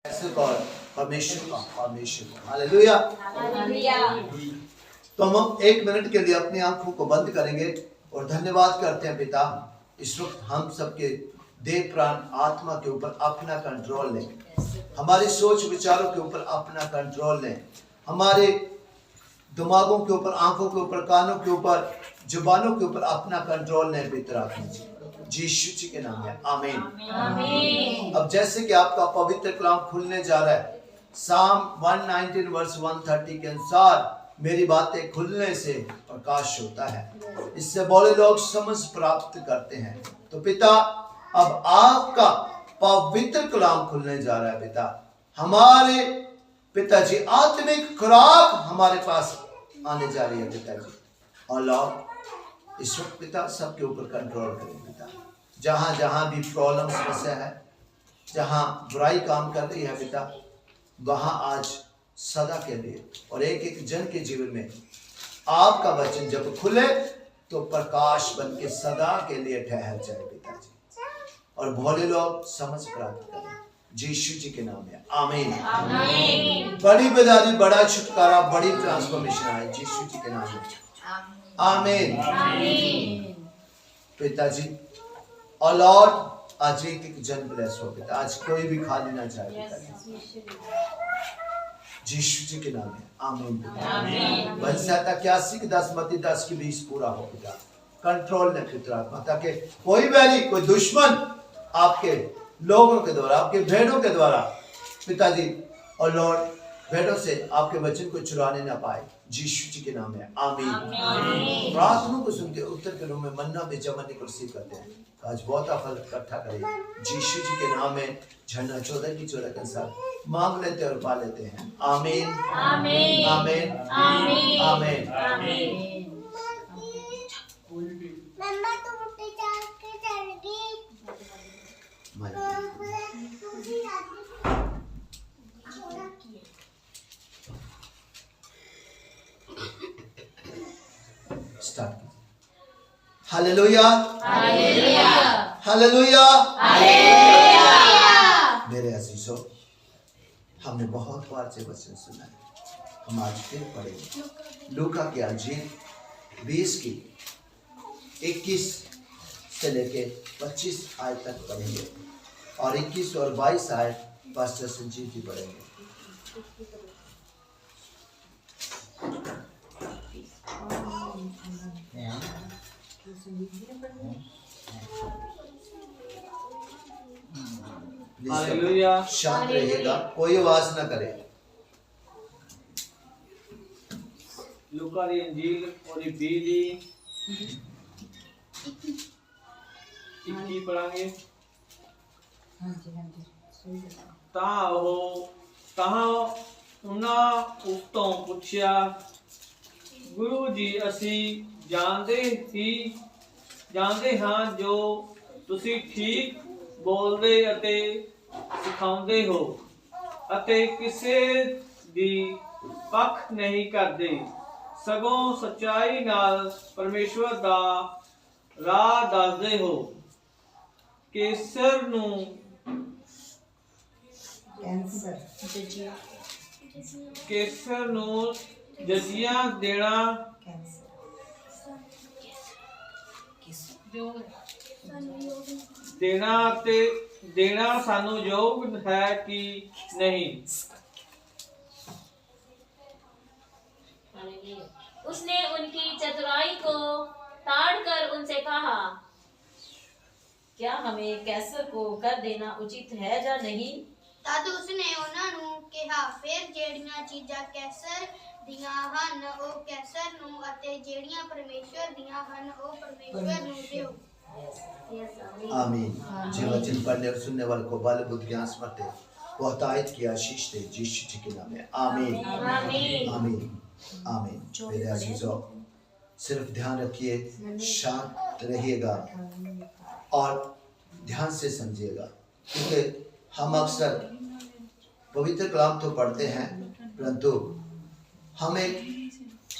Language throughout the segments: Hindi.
और परमेश्वर का हालेलुया। तो हम 1 मिनट के लिए अपनी आंखों को बंद करेंगे और धन्यवाद करते हैं पिता, इस वक्त हम सबके देह प्राण आत्मा के ऊपर अपना कंट्रोल लें, हमारी सोच विचारों के ऊपर अपना कंट्रोल लें, हमारे दिमागों के ऊपर, आंखों के ऊपर, कानों के ऊपर, जुबानों के ऊपर अपना कंट्रोल लें पिता रखिए जी यीशु जी के नाम में आमीन। अब जैसे कि आपका पवित्र कलाम खुलने जा रहा है, साम 119 वर्स 130 के अनुसार मेरी बातें खुलने से प्रकाश होता है, इससे बोले लोग समझ प्राप्त करते हैं। तो पिता अब आपका पवित्र कलाम खुलने जा रहा है पिता, हमारे पिताजी आत्मिक खुराक हमारे पास आने जा रही है पिताजी। और लॉर्ड इस वक्त पिता सबके ऊपर कंट्रोल करें पिता, जहां जहां भी प्रॉब्लम समस्या है, जहां बुराई काम कर रही है पिता, वहां आज सदा के लिए और एक एक जन के जीवन में आपका वचन जब खुले तो प्रकाश बन के सदा के लिए ठहर जाए पिताजी, और भोले लोग समझ प्राप्त करें यीशु जी के नाम में आमीन। बड़ी बेदारी, बड़ा छुटकारा, बड़ी ट्रांसफॉर्मेशन आए यीशु जी के नाम में आमीन। पिताजी और लॉर्ड आज एक एक जन ब्लेस हो पिता, आज कोई भी खाली ना जाए पिताजी यीशु जी के नाम में आमीन। वंशता 81 की 10 मत्ती 10 की 20 पूरा हो पिता, कंट्रोल ने पितरात्मा, ताकि कोई बैरी, कोई दुश्मन आपके लोगों के द्वारा, आपके भेड़ों के द्वारा पिताजी और लॉर्ड भेड़ों से आपके वचन को चुराने ना पाए यीशु जी के नाम में आमीन। प्रार्थना को सुनते उत्तर के रूप में मन्ना बेचमन को रिसीव करते हैं, आज बहुत फल इकट्ठा करें यीशु जी के नाम में। झंडा 14 की 14 के अनुसार मांग लेते और पा लेते हैं आमीन आमीन आमीन आमीन आमीन आमीन। मम्मा तो उठे जाके चलगी start. Hallelujah hallelujah hallelujah hallelujah. मेरे अजीजों, हमने बहुत बार से वचन सुना है, हम आज फिर पढ़ेंगे लूका की अंजील 20 की 21 से लेके 25 आयत तक पढ़ेंगे और 21 और 22 आयत पास्टर संजीव जी पढ़ेंगे। हालेलुया। शांत रहिएगा, कोई आवाज ना करे। लूका की अंजील और 20 21 पढ़ांगे। ਤਾਂ ਉਹਨਾਂ ਉਸ ਤੋਂ ਪੁੱਛਿਆ, ਗੁਰੂ ਜੀ ਅਸੀਂ ਜਾਣਦੇ ਹਾਂ ਜੋ ਤੁਸੀਂ ਠੀਕ ਬੋਲਦੇ ਅਤੇ ਸਿਖਾਉਂਦੇ ਹੋ ਅਤੇ ਕਿਸੇ ਦੀ ਪੱਖ ਨਹੀਂ ਕਰਦੇ, ਸਗੋਂ ਸੱਚਾਈ ਨਾਲ ਪਰਮੇਸ਼ਵਰ ਦਾ ਰਾਹ ਦੱਸਦੇ ਹੋ। ਕੇਸਰ ਨੂੰ ਜਜ਼ੀਆ ਦੇਣਾ ਸਾਨੂੰ ਯੋਗ ਹੈ ਕਿ नहीं। उसने उनकी चतुराई को ताड़कर उनसे कहा, क्या हमें कैसर को कर देना उचित है या नहीं? तद उसने उन्हां नूं कहा, फिर जेड़ियां चीज़ां कैसर दियां हन ओ कैसर नूं अते जेड़ियां परमेश्वर दियां हन ओ परमेश्वर नूं दिओ। आमीन। जो वचन पढ़ने और सुनने वाले को बल बुद्धि ज्ञान स्मृति बहुतायत की आशीष दे यीशु जी के नाम में आमीन आमीन आमीन आमीन। मेरे अजीजों, सिर्फ ध्यान रखिए, शांत रहिएगा और ध्यान से समझिएगा, क्योंकि हम अक्सर पवित्र कलाम तो पढ़ते हैं परंतु हमें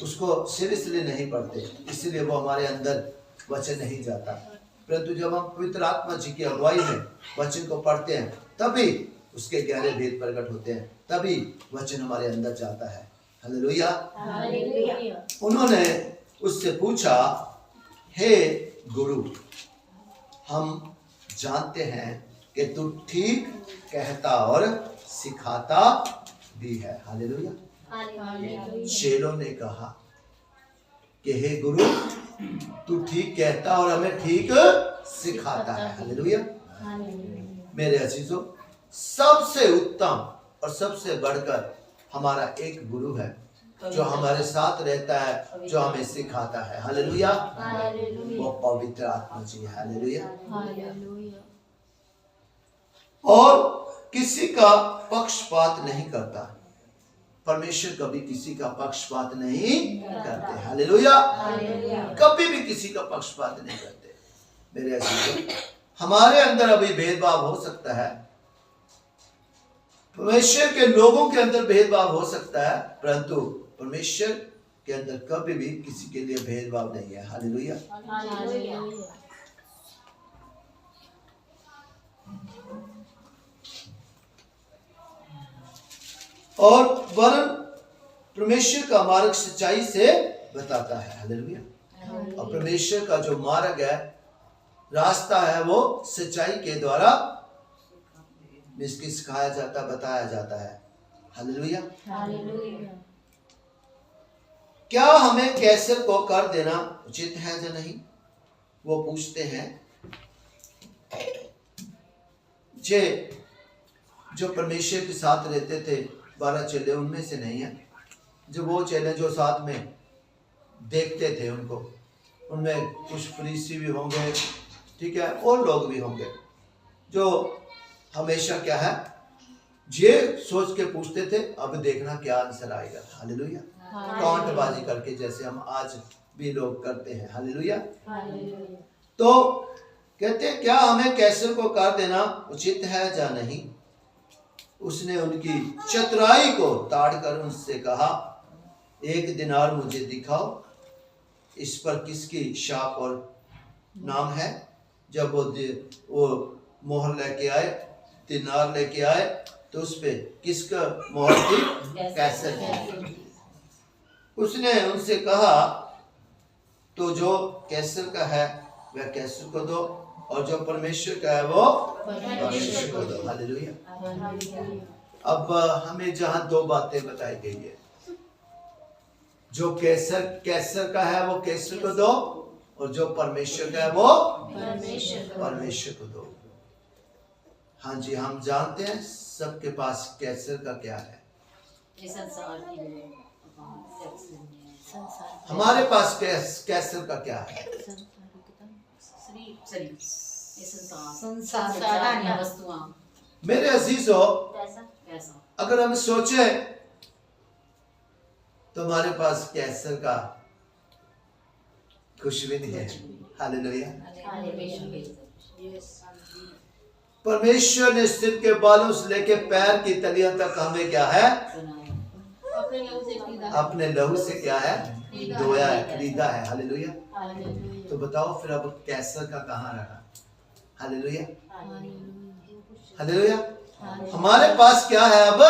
उसको सीरियसली नहीं पढ़ते, इसलिए वो हमारे अंदर वचन नहीं जाता। परंतु जब हम पवित्र आत्मा जी की अगुवाई में वचन को पढ़ते हैं तभी उसके गहरे भेद प्रकट होते हैं, तभी वचन हमारे अंदर जाता है। हालेलुया। हालेलुया। उन्होंने उससे पूछा, हे गुरु, हम जानते हैं कि तू ठीक कहता और सिखाता भी है। हालेलुया। हालेलुया। चेलों ने कहा कि हे गुरु, तू ठीक कहता और हमें ठीक सिखाता है। हालेलुया। मेरे अजीजों, सबसे उत्तम और सबसे बढ़कर हमारा एक गुरु है जो हमारे साथ रहता है, जो हमें सिखाता है। हालेलुया। वो पवित्र आत्मा जी है। हालेलुया। और किसी का पक्षपात नहीं करता। परमेश्वर कभी किसी का पक्षपात नहीं करते। हालेलुया। कभी भी किसी का पक्षपात नहीं करते। मेरे अजीजों, हमारे अंदर अभी भेदभाव हो सकता है, परमेश्वर के लोगों के अंदर भेदभाव हो सकता है, परंतु परमेश्वर के अंदर कभी भी किसी के लिए भेदभाव नहीं है। हालेलुया। और वरन परमेश्वर का मार्ग सच्चाई से बताता है। हालेलुया। और परमेश्वर का जो मार्ग है, रास्ता है, वो सच्चाई के द्वारा इसकी सिखाया जाता, बताया जाता है। हालेलुया। क्या हमें कैसर को कर देना उचित है या नहीं, वो पूछते हैं। जो परमेश्वर के साथ रहते थे 12 चेले, उनमें से नहीं है। जो वो चेले जो साथ में देखते थे उनको, उनमें कुछ फरीसी भी होंगे, ठीक है, और लोग भी होंगे जो हमेशा क्या है, ये सोच के पूछते थे अब देखना क्या आंसर आएगा। हालेलुया। टॉन्टबाजी करके, जैसे हम आज भी लोग करते हैं। हालेलुया। तो कहते हैं, क्या हमें कैसर को कर देना उचित है या नहीं। उसने उनकी चतुराई को ताड़कर उनसे कहा, 1 दिनार मुझे दिखाओ, इस पर किसकी छाप और नाम है। जब वो मोहर लेके आए, दिनार लेके आए, तो उस पे किसका मोहर थी? कैसर की। उसने उनसे कहा, तो जो कैसर का है वह कैसर को दो, और जो परमेश्वर का है वो परमेश्वर को दो। हालेलुया। अब हमें जहां 2 बातें बताई गई है, जो कैसर का है वो कैसर को दो, और जो परमेश्वर का है वो परमेश्वर को दो। हाँ जी, हम जानते हैं सबके पास कैसर का क्या है। हमारे पास कैसर का क्या है? मेरे अजीजों, अगर हम सोचे तो हमारे पास कैसर का कुछ भी नहीं है। हालेलुया। परमेश्वर ने सिर के बालों से लेके पैर की तलियों तक हमें क्या है? अपने लहू से क्या है? धोया है, खरीदा है। हालेलुया। तो बताओ फिर अब कैसर का कहाँ रहा? हालेलुया। हालेलुया। हमारे पास क्या है अब?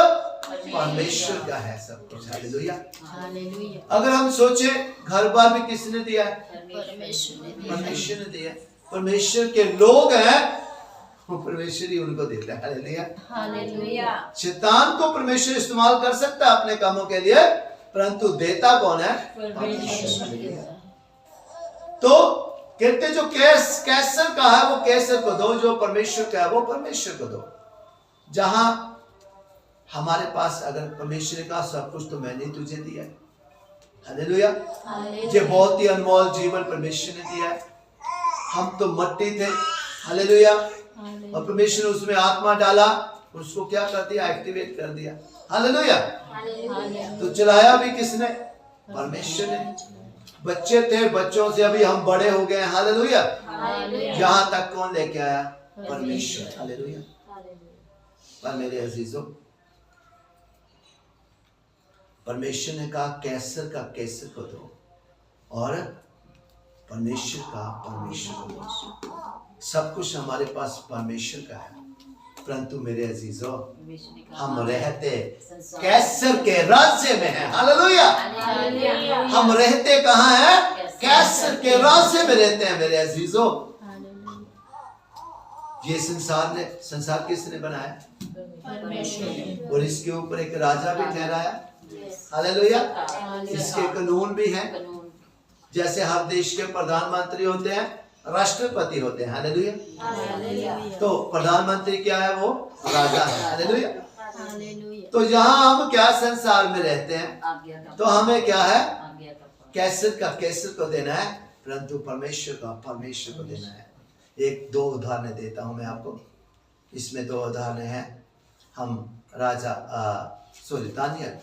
परमेश्वर का है सब कुछ। हालेलुया। अगर हम सोचे घर बार भी किसने दिया है? परमेश्वर ने दिया। परमेश्वर के लोग हैं, वो परमेश्वर ही उनको देता है। हालेलुया। शैतान को परमेश्वर इस्तेमाल कर सकता है अपने कामों के लिए, परंतु देता कौन है? परमेश्वर। तो कहते जो कैसर का है वो कैसर को दो, जो परमेश्वर का है वो परमेश्वर को दो। जहां हमारे पास अगर परमेश्वर का सब कुछ तो मैंने तुझे दिया है। हालेलुया। ये बहुत ही अनमोल जीवन परमेश्वर ने दिया है। हम तो मट्टी थे। हालेलुया। और परमेश्वर ने उसमें आत्मा डाला, उसको क्या कर दिया? एक्टिवेट कर दिया। हालेलुया। तो चलाया भी किसने? परमेश्वर ने। बच्चे थे, बच्चों से अभी हम बड़े हो गए। हालेलुया। यहां तक कौन लेके आया? परमेश्वर। हालेलुया। पर मेरे अजीजों, परमेश्वर ने कहा कैसर का कैसर को दो, और परमेश्वर का परमेश्वर को दो। सब कुछ हमारे पास परमेश्वर का है, परंतु मेरे अजीजों परमेश्वर ने कहा, हम रहते संसार कैसर के राज्य में हैं। हालेलुया। हालेलुया। हम रहते कहाँ हैं? कैसर के राज्य में रहते हैं मेरे अजीजों। ये संसार किसने बनाया? परमेश्वर। और इसके ऊपर एक राजा भी ठहराया। हालेलुया। इसके कानून भी हैं। कानून। जैसे हर देश के प्रधानमंत्री होते हैं, राष्ट्रपति होते हैं। हालेलुया। हालेलुया। तो प्रधानमंत्री क्या है? वो राजा है। हालेलुया। हालेलुया। तो यहाँ हम क्या संसार में रहते हैं, आज्ञा का तो हमें क्या है? आज्ञा का पालन। कैसर को देना है, परंतु परमेश्वर को देना है। एक दो उदाहरण देता हूं मैं आपको। इसमें दो उदाहरण हैं। हम दानियल।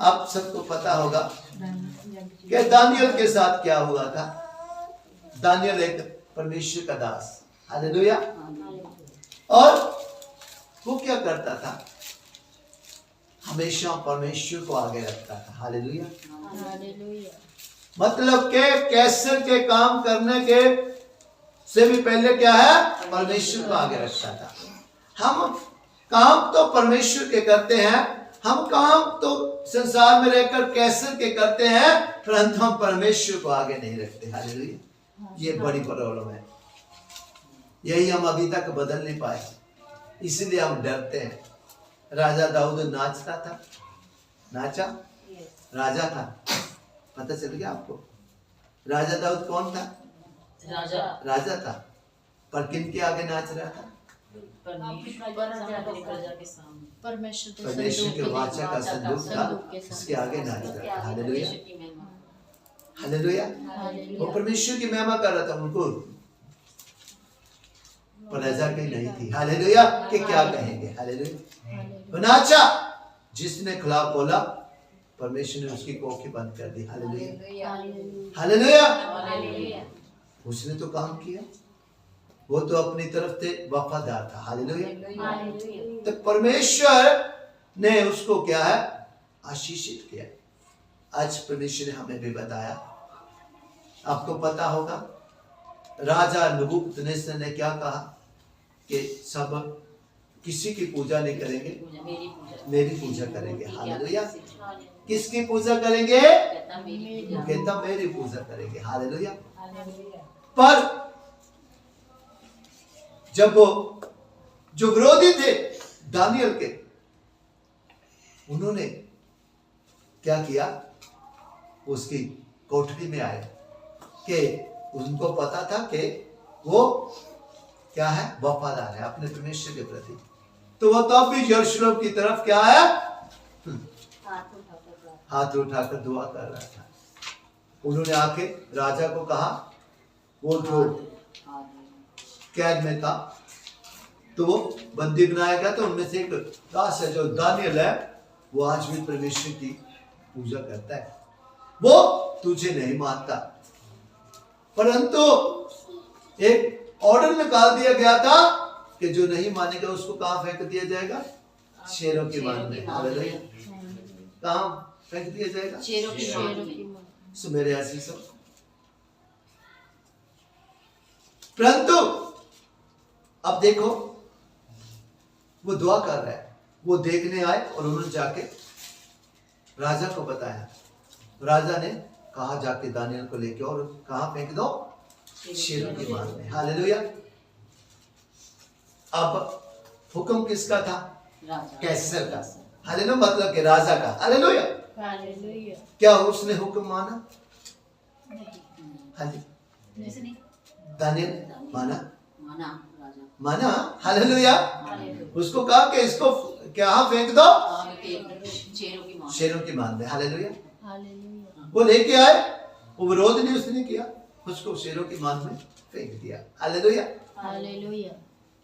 आप सबको पता होगा कि दानियल के साथ क्या हुआ था। दानियल एक परमेश्वर का दास। हालेलुया। और वो क्या करता था? हमेशा परमेश्वर को आगे रखता था। हालेलुया। मतलब के कैसर के काम करने के से भी पहले क्या है? परमेश्वर को आगे रखता था। हम काम तो परमेश्वर के करते हैं, हम काम तो संसार में रहकर कैसर के करते हैं, परंतु हम परमेश्वर को आगे नहीं रखते। हालेलुया। ये बड़ी प्रॉब्लम है। यही हम अभी तक बदल नहीं पाए, इसलिए हम डरते हैं। राजा दाऊद नाचता था, नाचा, राजा था। पता चल गया आपको? राजा दाऊद कौन था? राजा था, पर किन के आगे नाच रहा था? परमेश्वर के वाचा का संदूक था, उसके आगे नाच रहा था। हालेलुया। हालेलुया। वो परमेश्वर की महिमा कर रहा था। उनको प्रजा की नहीं थी। हालेलुया। कि क्या कहेंगे? हालेलुया। नाचा, जिसने खिलाफ बोला परमेश्वर ने उसकी कोखी बंद कर दी। हालेलुया। हालेलुया। उसने तो काम किया, वो तो अपनी तरफ से वफादार था। हालेलुया। तो परमेश्वर ने उसको क्या है? आशीषित किया। आज परमेश्वर ने हमें भी बताया, आपको पता होगा, राजा नबूकदनेस्सर ने क्या कहा कि सब किसी की पूजा नहीं करेंगे, मेरी पूजा करेंगे। हालेलुया। किसकी पूजा करेंगे? कहता मेरी पूजा करेंगे। हालेलुया। पर जब वो जो विरोधी थे दानियल के, उन्होंने क्या किया? उसकी कोठरी में आए कि उनको पता था कि वो क्या है? वफादार है अपने परमेश्वर के प्रति। तो वो तब भी यरूशलेम की तरफ क्या है? हाथ उठाकर दुआ कर रहा था। उन्होंने आके राजा को कहा, वो जो कैद में था तो वो बंदी बनाया गया, तो उनमें से एक दास है जो दानियल है, वो आज भी परमेश्वर की पूजा करता है। वो तुझे नहीं मानता, परंतु एक ऑर्डर निकाल दिया गया था कि जो नहीं मानेगा उसको कहां फेंक दिया जाएगा? शेरों की मान में। हालेलुया। कहां फेंक दिया जाएगा? शेरों की मान। सो मेरे अजीजों, परंतु अब देखो, वो दुआ कर रहा है। वो देखने आए और उन्होंने जाके राजा को बताया। राजा ने कहा जाके दानियल को लेके और कहां फेंक दो? शेरों की मान में। हालेलुया। अब हुक्म किसका था? कैसर का। हालेलुया। मतलब कि राजा का। हालेलुया। क्या उसने हुक्म माना? हाँ जी, दानियल माना। हालेलुया। उसको कहा कि इसको क्या फेंक दो? शेरों की मान में। हालेलुया। वो लेके आए, वो विरोध नहीं उसने किया, उसको शेरों की मान में फेंक दिया। हालेलुया।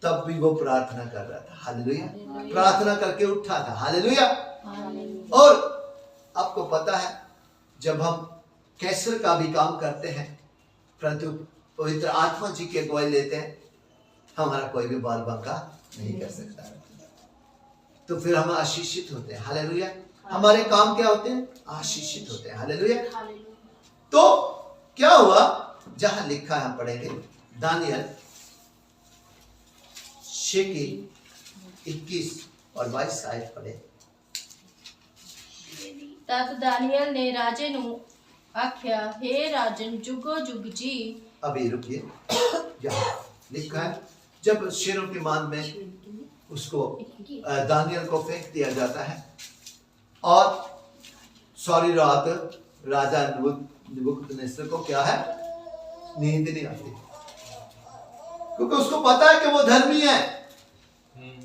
तब भी वो प्रार्थना कर रहा था। हालेलुया। प्रार्थना करके उठा था। हालेलुया। और आपको पता है, जब हम कैसर का भी काम करते हैं, परंतु पवित्र आत्मा जी की अगुवाई लेते हैं, हमारा कोई भी बाल बांका नहीं कर सकता, तो फिर हम आशीषित होते हैं। हालेलुया। हमारे काम क्या होते हैं? आशीषित होते हैं। हालेलुया। तो क्या हुआ? जहां लिखा है हम पढ़ेंगे, दानियल 6 की 21 और 22 आयत पढ़े। तद दानियल ने राजे नु आख्या, हे राजन जुगो जुग जी। अभी रुकिए, यहाँ लिखा है जब शेरों की मान में उसको दानियल को फेंक दिया जाता है और सारी रात राजा नबूकदनेस्सर को क्या है, नींद नहीं आती, क्योंकि उसको पता है कि वो धर्मी है,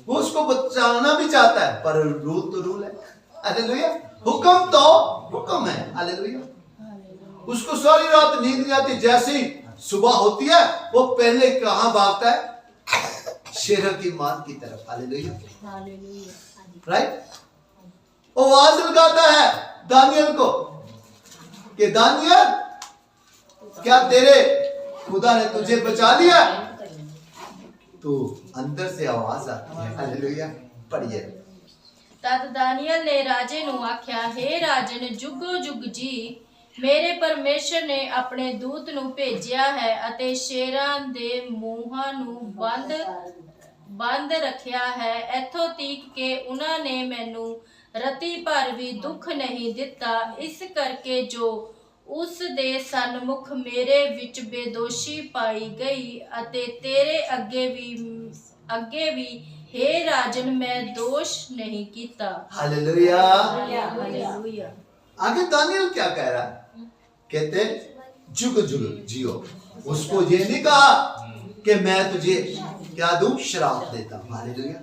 वो उसको बचाना भी चाहता है, पर रूल तो रूल है। हालेलुया। हुक्म तो हुक्म है। हालेलुया। उसको सारी रात नींद नहीं आती, जैसे ही सुबह होती है वो पहले कहां भागता है, शेर की मान की तरफ। हालेलुया। राइट। वो आवाज लगाता है दानियल को कि दानियल, क्या तेरे खुदा ने तुझे बचा लिया? तो अंदर से आवाज आती है। हालेलुया। पढ़िए। तद दानियल ने राजे नु आख्या, हे राजन जुगो जुग जी, मेरे परमेश्वर ने अपने दूत नु भेजिया है ਅਤੇ ਸ਼ੇਰਾਂ ਦੇ ਮੂੰਹਾਂ ਨੂੰ ਬੰਦ ਰੱਖਿਆ ਹੈ, ਇੱਥੋਂ ਤੀਕ ਕਿ ਉਹਨਾਂ ਨੇ ਮੈਨੂੰ ਰਤੀ ਭਰ ਵੀ ਦੁੱਖ ਨਹੀਂ ਦਿੱਤਾ। ਇਸ ਕਰਕੇ ਜੋ ਉਸ ਦੇ ਸਨਮੁਖ ਮੇਰੇ ਵਿੱਚ ਬੇਦੋਸ਼ੀ ਪਾਈ ਗਈ ਅਤੇ ਤੇਰੇ ਅੱਗੇ ਵੀ हे राजन मैं दोष नहीं कीता। हालेलुया। हालेलुया। आगे दानियल क्या कह रहा है? कहते जुग जुग जियो। उसको ये नहीं कहा कि मैं तुझे क्या दूं, श्राप देता हूं। हालेलुया।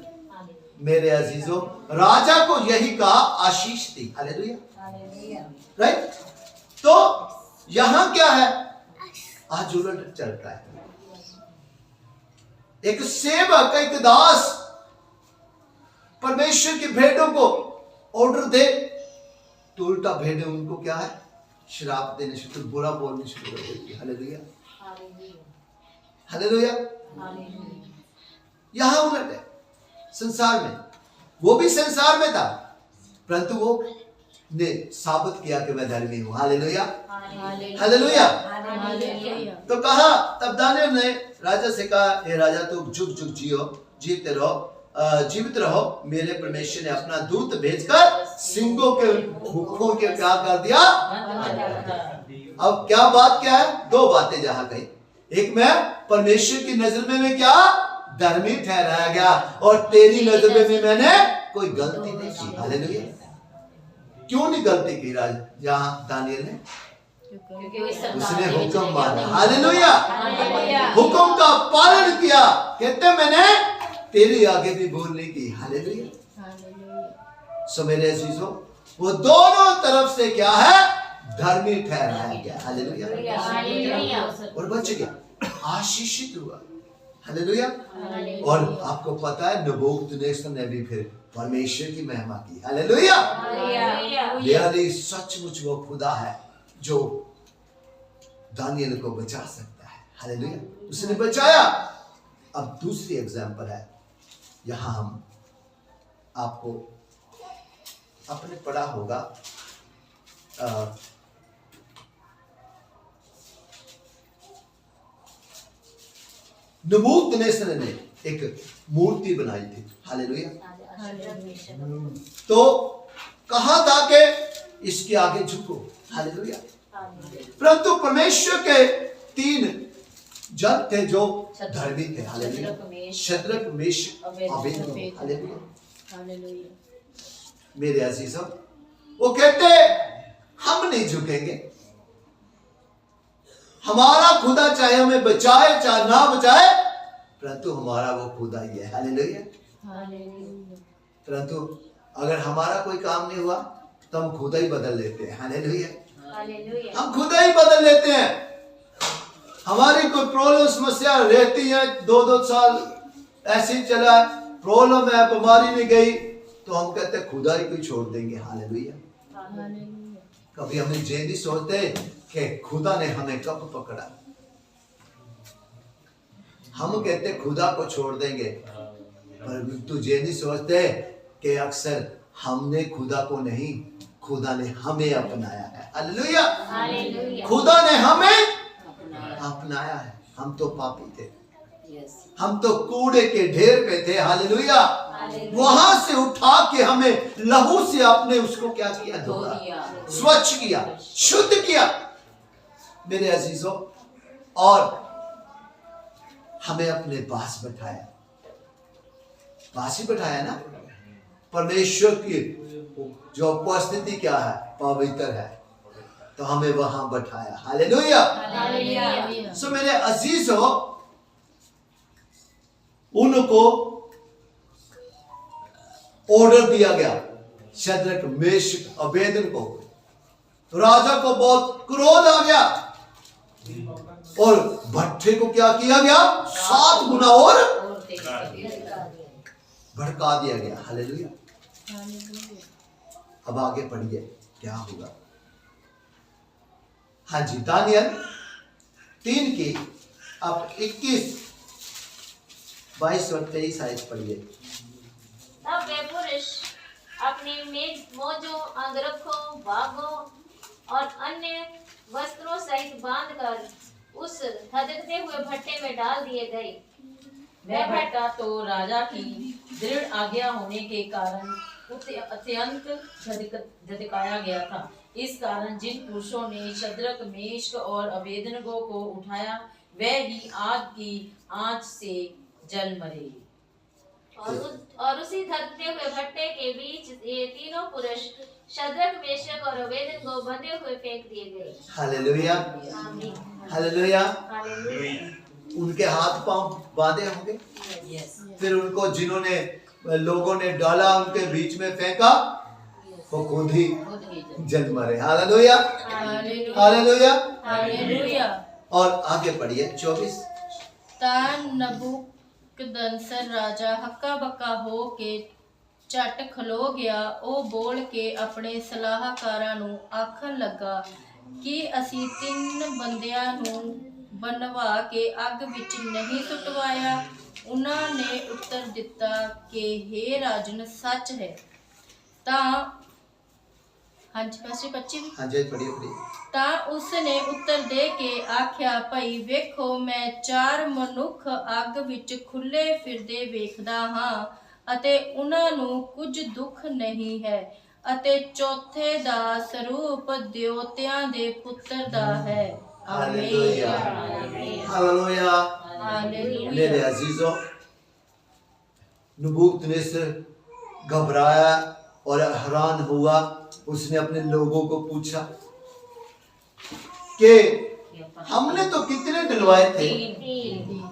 मेरे अजीजों, राजा को यही कहा, आशीष दी। हालेलुया। राइट। तो यहां क्या है, आज उलट चलता है। एक सेवक, एक दास परमेश्वर की भेड़ों को ऑर्डर दे तो उल्टा भेड़ें उनको क्या है, श्राप देने शुरू, बुरा बोलने शुरू कर देती है। हालेलुया। हालेलुया। यहां उलट है संसार में। वो भी संसार में था, परंतु वो ने साबित किया कि मैं धर्मी हूं। हालेलुया। हालेलुया। तो कहा, तब दानियल ने राजा से कहा, हे राजा तू जुग जुग जियो, जीते रहो, जीवित रहो। मेरे परमेश्वर ने अपना दूत भेजकर सिंहों के मुखों के क्या कर दिया। अब क्या बात क्या है, दो बातें जहां गई। एक में परमेश्वर की नजर में मैं क्या धर्मी ठहराया गया, और तेरी नजर में मैंने कोई गलती नहीं की। हालेलुया। क्यों नहीं गलती की राजा? जहां दानियल ने, उसने हुक्म माना। हालेलुया। हुक्म का पालन किया। कहते मैंने तेरी आगे भी भूल नहीं की। हालेलुया। सो मेरे अजीजों, वो दोनों तरफ से क्या है, धर्मी ठहराया गया। हालेलुया। और बच गया, आशीषित हुआ। हालेलुया। और आपको पता है नबूकदनेस्सर ने भी फिर परमेश्वर की महिमा की। हालेलुया। रियली सचमुच वो खुदा है जो दानियल को बचा सकता है। हालेलुया। उसने बचाया। अब दूसरी एग्जांपल है, यहां हम आपको आपने पढ़ा होगा नबूकदनेस्सर ने एक मूर्ति बनाई थी। हालेलुया। तो कहा था कि इसके आगे झुको। हालेलुया। परंतु परमेश्वर के 3 जन थे जो धर्मी थे। Hallelujah. Shadrach, Meshach, Abednego. Hallelujah. मेरे अजीजों, वो कहते हम नहीं झुकेंगे, हमारा खुदा चाहे हमें बचाए चाहे ना बचाए, परंतु हमारा वो खुदा ही है। हालेलुया। परंतु अगर हमारा कोई काम नहीं हुआ तो हम खुदा ही बदल लेते हैं। हालेलुया। हम खुदा ही बदल लेते हैं। हमारी कोई प्रॉब्लम समस्या रहती है, 2-2 साल ऐसे ही चला, प्रॉब्लम है, बीमारी नहीं गई, तो हम कहते हैं खुदा ही को छोड़ देंगे। हालेलुया। कभी हम ये नहीं सोचते कि खुदा ने हमें कब पकड़ा। हम कहते खुदा को छोड़ देंगे, पर तुझे नहीं सोचते कि अक्सर हमने खुदा को नहीं, खुदा ने हमें अपनाया है। हालेलुया। खुदा ने हमें अपनाया है। हम तो पापी थे, हम तो कूड़े के ढेर पे थे। हालेलुया। वहां से उठा के हमें लहू से अपने उसको क्या किया? धोया, स्वच्छ किया, शुद्ध किया मेरे अजीजों, और हमें अपने पास बैठाया। पास ही बैठाया ना। परमेश्वर की जो उपस्थिति क्या है? पवित्र है, तो हमें वहां बैठाया। हालेलुया। सो मेरे अजीजों, उनको ऑर्डर दिया गया, शद्रक, मेशक, अबेदनगो को। राजा को बहुत क्रोध आ गया और भट्ठे को क्या किया गया? 7 गुना और भड़का दिया गया। हालेलुया। अब आगे पढ़िए क्या होगा। हाँ जी, दानियल 3 की आप 21, 22 और 23 आयत पढ़िए। तब वे पुरुष अपने मोजों, अंगरखों, बागों और अन्य वस्त्रों सहित बांधकर उस धधकते हुए भट्टे में डाल दिए गए। वह भट्टा तो राजा की दृढ़ आज्ञा होने के कारण अत्यंत धधकाया गया था। इस कारण जिन पुरुषों ने शद्रक, मेशक और अबेदनगो को उठाया, वे ही आग की आंच से जल मरे। और उसी धधकते हुए भट्टे के बीच ये तीनों पुरुष शद्रक, मेशक और अबेदनगो बंधे हुए फेंक दिए गए। हालेलुया। आमीन। हालेलुया। हालेलुया। उनके हाथ पांव बांधे होंगे, फिर उनको जिन्होंने लोगों ने डाला उनके बीच में फेंका, वो खुद ही जल मरे। हालेलुया। हालेलुया। हालेलुया। और आगे पढ़िए 24। नबूकदनेस्सर राजा हक्का बक्का हो के झट खलो गया। ਉਹ बोल के अपने सलाहकारां ਨੂੰ ਆਖਣ ਲੱਗਾ ਕਿ ਅਸੀਂ 3 ਬੰਦਿਆਂ ਨੂੰ बनवा के अग विच नहीं सुटवाया। उन्होंने उत्तर दिता कि हे राजन, सच है। ता हाँ जी, पासे 25। हाँ जी, पढ़िए पढ़िए। ता उसने उत्तर दे के आख्या, भाई वेखो, मैं 4 मनुख अग विच खुले फिरदे वेखदा हां अते उन्हां नूं कुछ दुख नहीं है, अते चौथे दा स्वरूप देवतियां दे पुत्र दा है। हालेलुया। हालेलुया। मेरे अजीजों, नबूकदनेस्सर घबराया और हैरान हुआ। उसने अपने लोगों को पूछा कि हमने तो कितने डलवाए थे,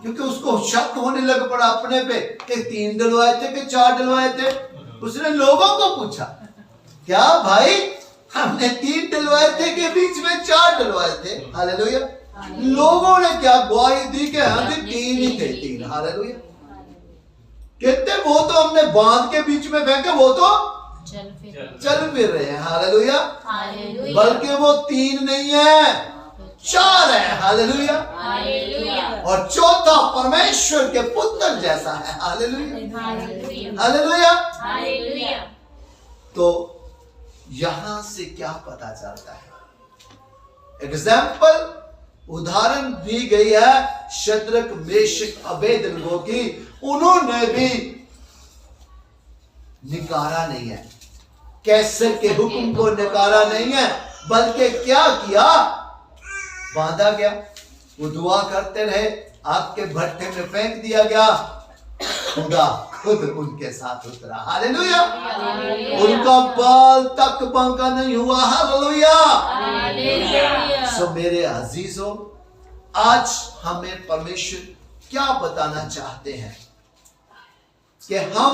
क्योंकि उसको शक होने लग पड़ा अपने पे कि 3 डलवाए थे कि 4 डलवाए थे। उसने लोगों को पूछा, क्या भाई हमने 3 डलवाए थे कि बीच में 4 डलवाए थे? हालेलुया। लोगों ने क्या गवाही दी कि हम 3 ही थे, 3। हालेलुया। कहते वो तो हमने बांध के बीच में फेंके, वो तो चल फिर रहे हैं। हालेलुया। बल्कि वो 3 नहीं है, 4 है। हालेलुया। और चौथा परमेश्वर के पुत्र जैसा है। हालेलुया। हालेलुया। तो यहां से क्या पता चलता है? एग्जाम्पल, उदाहरण दी गई है शद्रक, मेशक, अबेदनगो की। उन्होंने भी नकारा नहीं है, कैसर के हुक्म को नकारा नहीं है, बल्कि क्या किया? बांधा गया, वो दुआ करते रहे, आग के भट्टे में फेंक दिया गया, खुदा खुद उनके साथ उतरा। हालेलुया। उनका बाल तक बांका नहीं हुआ। हालेलुया। सो मेरे अजीजों, आज हमें परमेश्वर क्या बताना चाहते हैं कि हम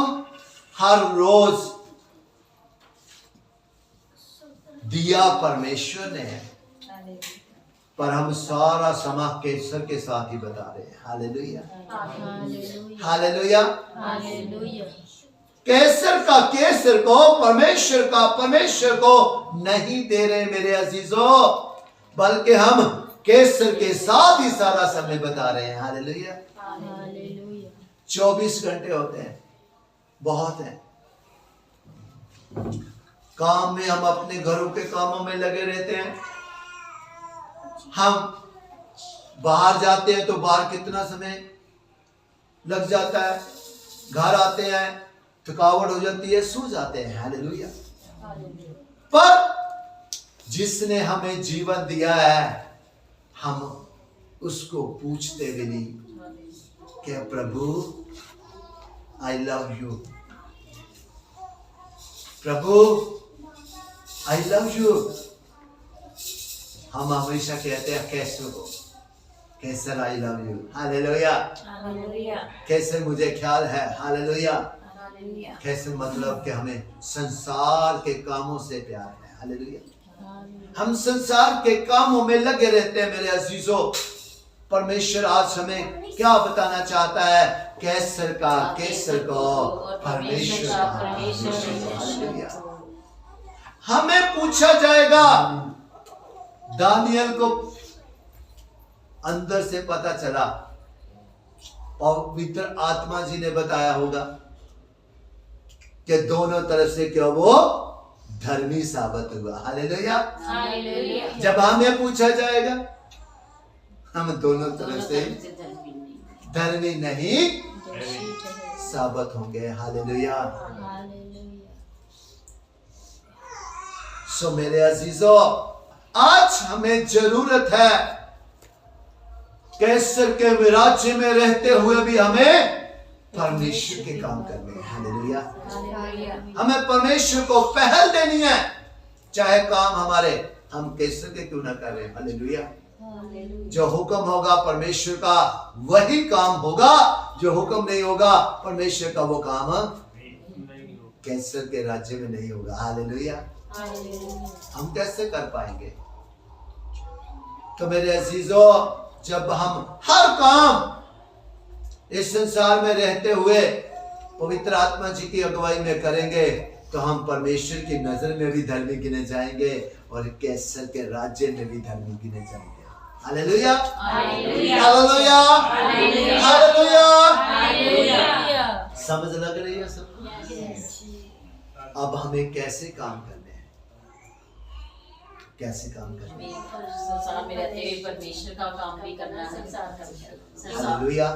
हर रोज दिया परमेश्वर ने है, पर हम सारा समा कैसर के साथ ही बता रहे हैं। हालेलुया। हालेलुया। कैसर का कैसर को, परमेश्वर का परमेश्वर को नहीं दे रहे मेरे अजीजों, बल्कि हम कैसर के साथ ही सारा समय बता रहे हैं। हालेलुया। 24 घंटे होते हैं, बहुत है। काम में हम अपने घरों के कामों में लगे रहते हैं, हम बाहर जाते हैं तो बाहर कितना समय लग जाता है, घर आते हैं थकावट हो जाती है, सो जाते हैं। हालेलुया। पर जिसने हमें जीवन दिया है, हम उसको पूछते भी नहीं कि प्रभु आई लव यू, प्रभु आई लव यू। हम हमेशा कहते हैं कैसे हो, कैसे आई लव यू। हालेलुया। कैसे मुझे ख्याल है। हालेलुया। कैसे मतलब कि हमें संसार के कामों से प्यार है। हालेलुया। हम संसार के कामों में लगे रहते हैं मेरे अजीजों। परमेश्वर आज हमें क्या बताना चाहता है? कैसर को परमेश्वर का। हालेलुया। हमें पूछा जाएगा। दानियल को अंदर से पता चला और पवित्र आत्मा जी ने बताया होगा कि दोनों तरफ से क्या वो धर्मी साबित हुआ। हालेलुया। जब हमें पूछा जाएगा, हम दोनों तरफ से धर्मी नहीं साबित होंगे। हालेलुया। सो मेरे अजीजों, आज हमें जरूरत है कैसर के राज्य में रहते हुए भी हमें परमेश्वर के काम करने हैं। हालेलुया। हमें परमेश्वर को पहल देनी है, चाहे काम हमारे हम कैसर के क्यों ना कर रहे हैं। हालेलुया। जो हुक्म होगा परमेश्वर का वही काम होगा, जो हुक्म नहीं होगा परमेश्वर का वो काम कैसर के राज्य में नहीं होगा। हालेलुया। हम कैसे कर पाएंगे? तो मेरे अजीजों, जब हम हर काम इस संसार में रहते हुए पवित्र आत्मा जी की अगुवाई में करेंगे तो हम परमेश्वर की नजर में भी धर्मी गिने जाएंगे और कैसर के राज्य में भी धर्मी गिने जाएंगे। हालेलुया। हालेलुया। हालेलुया। समझ लग रही है सब? अब हमें कैसे काम करने हैं? कैसे काम करने हैं? संसार में रहते हुए परमेश्वर का काम भी करना है। हालेलुया।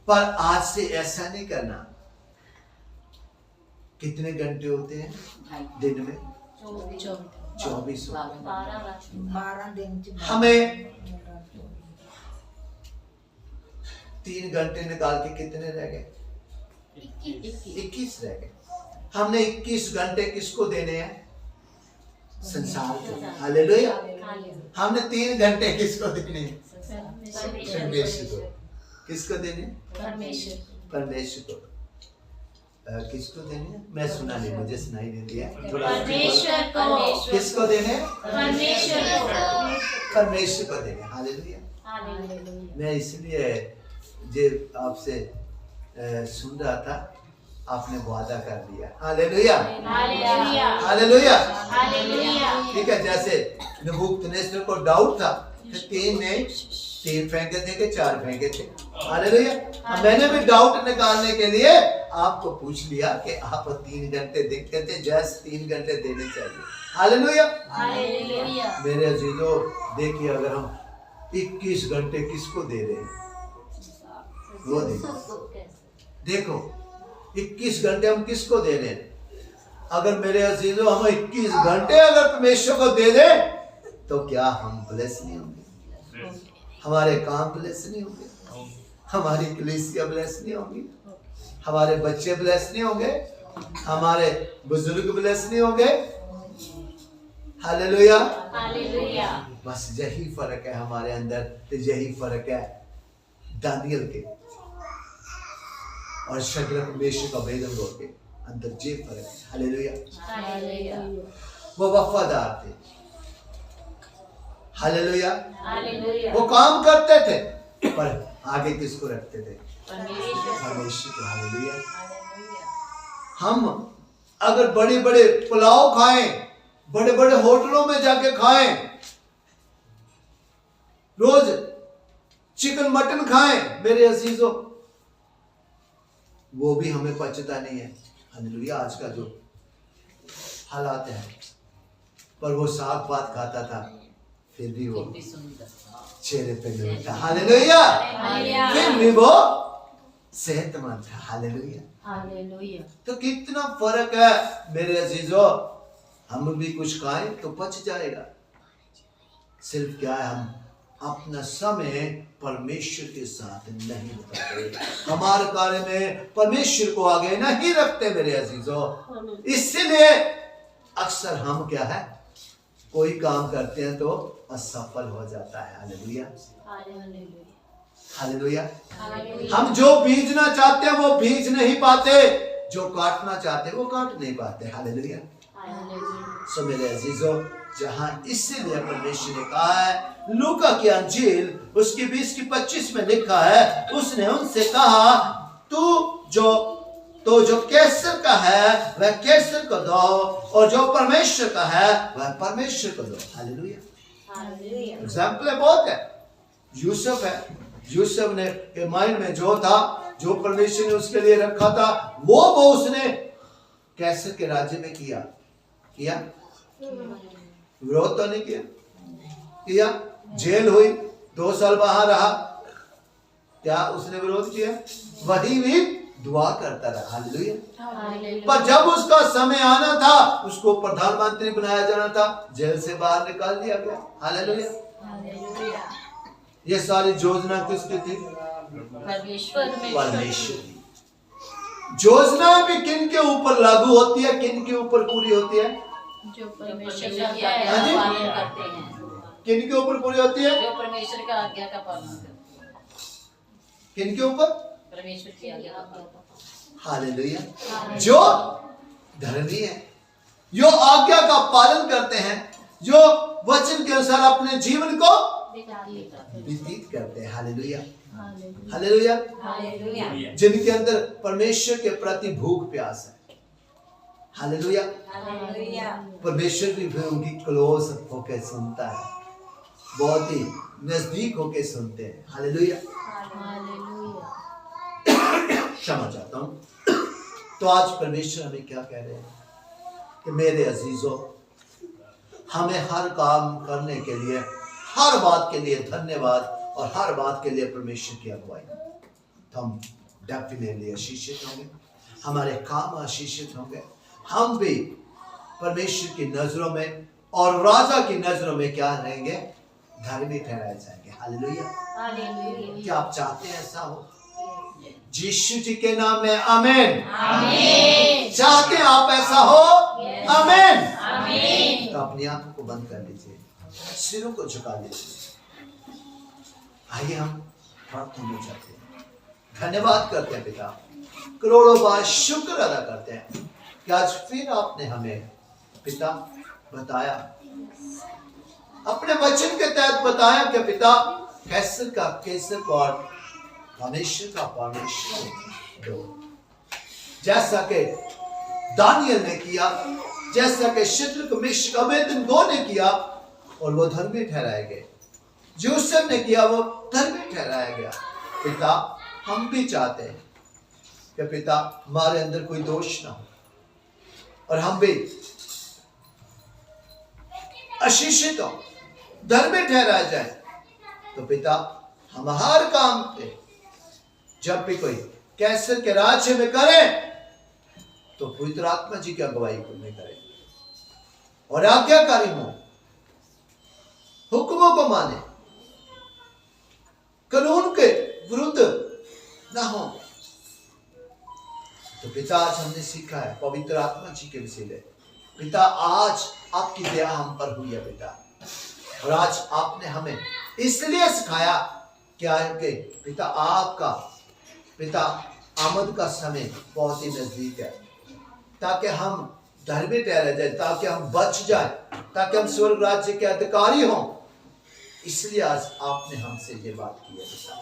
पर आज से ऐसा नहीं करना। कितने घंटे होते हैं दिन में? 24। 12 दिन। हमें 3 घंटे निकाल के कितने रह गए? 21 रह गए। हमने 21 घंटे किसको देने हैं? संसार को। हालेलुया। हमने 3 घंटे किसको देने हैं? परमेश्वर को। किसको देने? परमेश्वर को। किसको देने? मैं सुना नहीं, मुझे सुनाई नहीं दिया। थोड़ा परमेश्वर को। किसको देने? परमेश्वर को। परमेश्वर को देने। हालेलुया। मैं इसलिए जो आपसे सुन रहा था, आपने वादा कर दिया। हालेलुया। हालेलुया। ठीक है। जैसे नबूकदनेस्सर को डाउट था कि 3 फेंके थे कि 4 फेंके थे। हालेलुया। मैंने भी डाउट निकालने के लिए आपको पूछ लिया कि आप 3 घंटे देखते थे, जैसे 3 घंटे देने चाहिए। हालेलुया। मेरे अजीजों, देखिए, अगर हम 21 घंटे किसको दे रहे हैं? वो देखो 21 घंटे हम किसको दे रहे हैं? अगर मेरे अजीजों हम 21 घंटे अगर परमेश्वर को दे दें तो क्या हम ब्लेस नहीं होंगे? हमारे काम ब्लेस नहीं होंगे? हमारी कलीसिया ब्लेस नहीं होंगी? हमारे बच्चे ब्लेस नहीं होंगे? हमारे बुजुर्ग ब्लेस नहीं होंगे? हालेलुया। बस यही फर्क है हमारे अंदर, तो यही फर्क है दानियल के और शद्रक मेशक अबेदनगो के अंदर। ये फर्क है। हालेलुया। वो वफादार थे। हालेलुया। वो काम करते थे, पर आगे किसको रखते थे? परमेश्वर को। हालेलुया। हम अगर बड़े बड़े पुलाव खाएं, बड़े बड़े होटलों में जाके खाएं, रोज चिकन मटन खाएं, मेरे अजीजों, वो भी हमें पचता नहीं है। हालेलुया। आज का जो हालात है, पर वो साग पात खाता था, फिर भी वो सुंदर। चेहरे पे नूर था। हालेलुया। हालेलुया। फिर भी वो सेहतमंद था। हालेलुया। हालेलुया। तो कितना फर्क है मेरे अजीजों। हम भी कुछ खाएं तो पच जाएगा। सिर्फ क्या है, हम अपना समय परमेश्वर के साथ नहीं बिताते, हमारे कार्य में परमेश्वर को आगे नहीं रखते मेरे अजीजों। इसलिए अक्सर हम क्या है, कोई काम करते हैं तो असफल हो जाता है। हालेलुया। हालेलुया। हम जो बीजना चाहते हैं वो बीज नहीं पाते, जो काटना चाहते हैं वो काट नहीं पाते। हालेलुया। सो मेरे अजीजों, जहां इसीलिए परमेश्वर ने कहा है, लूका की अंजील उसकी 20 की 25 में लिखा है, उसने उनसे कहा तो जो कैसर का है वह कैसर को दो, और जो परमेश्वर का है वह परमेश्वर को दो। हालेलुया। एग्जाम्पल है, बहुत है। यूसुफ है, यूसुफ ने के माइंड में जो था, जो परमेश्वर ने उसके लिए रखा था, वो उसने कैसर के राज्य में किया। विरोध तो नहीं किया। जेल हुई, 2 साल बाहर रहा, क्या उसने विरोध किया? वही भी दुआ करता रहा। हालेलुया। पर जब उसका समय आना था, उसको प्रधानमंत्री बनाया जाना था, जेल से बाहर निकाल दिया गया। हालेलुया। ये सारी योजना किसकी थी? परमेश्वर की। योजना भी किन के ऊपर लागू होती है, किन के ऊपर पूरी होती है? जो परमेश्वर का आज्ञा का पालन करते हैं। किन के ऊपर पूरी होती है? जो परमेश्वर का आज्ञा का पालन करते हैं। किन के ऊपर? परमेश्वर की आज्ञा का पालन। हालेलुया। जो धर्मी है, जो आज्ञा का पालन करते हैं, जो वचन के अनुसार अपने जीवन को व्यतीत करते हैं। हालेलुया। हालेलुया। जिनके अंदर परमेश्वर के प्रति भूख प्यास है। हालेलुया। परमेश्वर भी फिर उनकी क्लोज होकर सुनता है, बहुत ही नजदीक होकर सुनते हैं। हालेलुया। क्षमा चाहता हूं। तो आज परमेश्वर हमें क्या कह रहे हैं कि मेरे अजीजों, हमें हर काम करने के लिए, हर बात के लिए धन्यवाद, और हर बात के लिए परमेश्वर की अगुवाई, तो हम डेफिनेटली आशीषित होंगे, हमारे काम आशीषित होंगे। हम भी परमेश्वर की नजरों में और राजा की नजरों में क्या रहेंगे? धर्मी ठहराए जाएंगे। हालेलुया। क्या आप चाहते हैं ऐसा हो? यीशु जी के नाम में आमीन। चाहते हैं आप ऐसा हो? आमीन। तो अपनी आंखों को बंद कर लीजिए, सिरों को झुका लीजिए। आइए हम प्रार्थना में जाते हैं। धन्यवाद करते हैं पिता, करोड़ों बार शुक्र अदा करते हैं कि आज फिर आपने हमें पिता बताया, अपने वचन के तहत बताया कि पिता कैसर का कैसर को और परमेश्वर का परमेश्वर दो। जैसा कि दानियल ने किया, जैसा कि शद्रक मिशक अबेदनगो ने किया, और वो धर्मी ठहराए गए। यूसुफ ने किया, वो धर्मी ठहराया गया। पिता हम भी चाहते हैं कि पिता हमारे अंदर कोई दोष ना हो, और हम भी आशीषित हो, धर्मी ठहराया जाए। तो पिता हम हर काम पे जब भी कोई कैसर के राज्य में करे, तो पवित्र आत्मा जी की अगुवाई में करे, और आज्ञाकारी हो, हुक्मों को माने, कानून के विरुद्ध ना हो। तो पिता आज हमने सीखा है पवित्र आत्मा जी के वसीले। पिता आज आपकी दया हम पर हुई है पिता, और आज आपने हमें इसलिए सिखाया क्या है कि पिता आपका पिता आमद का समय बहुत ही नजदीक है, ताकि हम धर्मी ठहरे जाए, ताकि हम बच जाए, ताकि हम स्वर्ग राज्य के अधिकारी हों। इसलिए आज आपने हमसे ये बात की है पिता,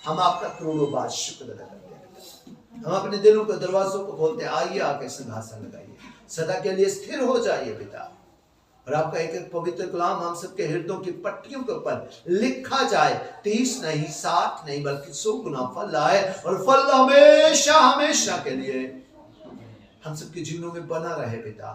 हम आपका करोड़ों बार शुक्र अदा करते हैं पिता। हम अपने दिलों के दरवाजों को खोलते हैं, आइए आके सिंहासन लगाइए, सदा के लिए स्थिर हो जाइए पिता, और आपका एक एक पवित्र कलाम हम सबके हृदयों की पट्टियों के ऊपर लिखा जाए। 30 नहीं, 60 नहीं, बल्कि 100 गुना फल आए, और फल हमेशा हमेशा के लिए हम सबके जीवनों में बना रहे पिता।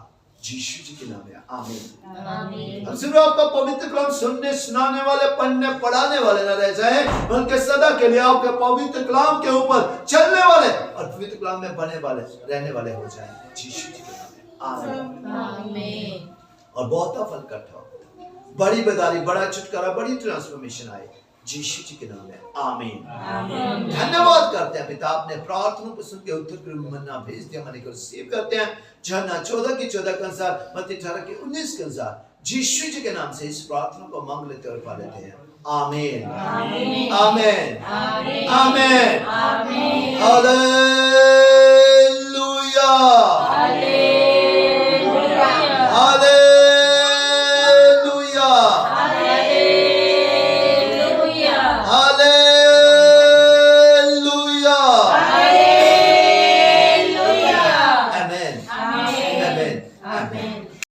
यीशु जी के नाम में आमीन। आमीन। हम सिर्फ आपका पवित्र कलाम सुनने, सुनाने वाले, पढ़ने, पढ़ाने वाले न रह जाए, बल्कि सदा के लिए आपके पवित्र कलाम के ऊपर चलने वाले और पवित्र कलाम में बने वाले, रहने वाले हो जाए। यीशु जी के नाम में आमीन। आमीन। और बहुत फल इकट्ठा हो, बड़ी बेदारी, बड़ा छुटकारा, बड़ी ट्रांसफॉर्मेशन आए। यीशु जी के नाम में आमीन। धन्यवाद करते हैं पिता, आपने प्रार्थना को सुन के उत्तर के रूप में मन्ना भेज दिया, मन्ने को रिसीव करते हैं। यूहन्ना 14 की 14 के अनुसार, मत्ती 18 की 19 के अनुसार, यीशु जी के नाम से इस प्रार्थना को मांग लेते और पा लेते हैं। आमीन। आमीन। आमीन। आमीन। आमीन। आमीन। हालेलुया।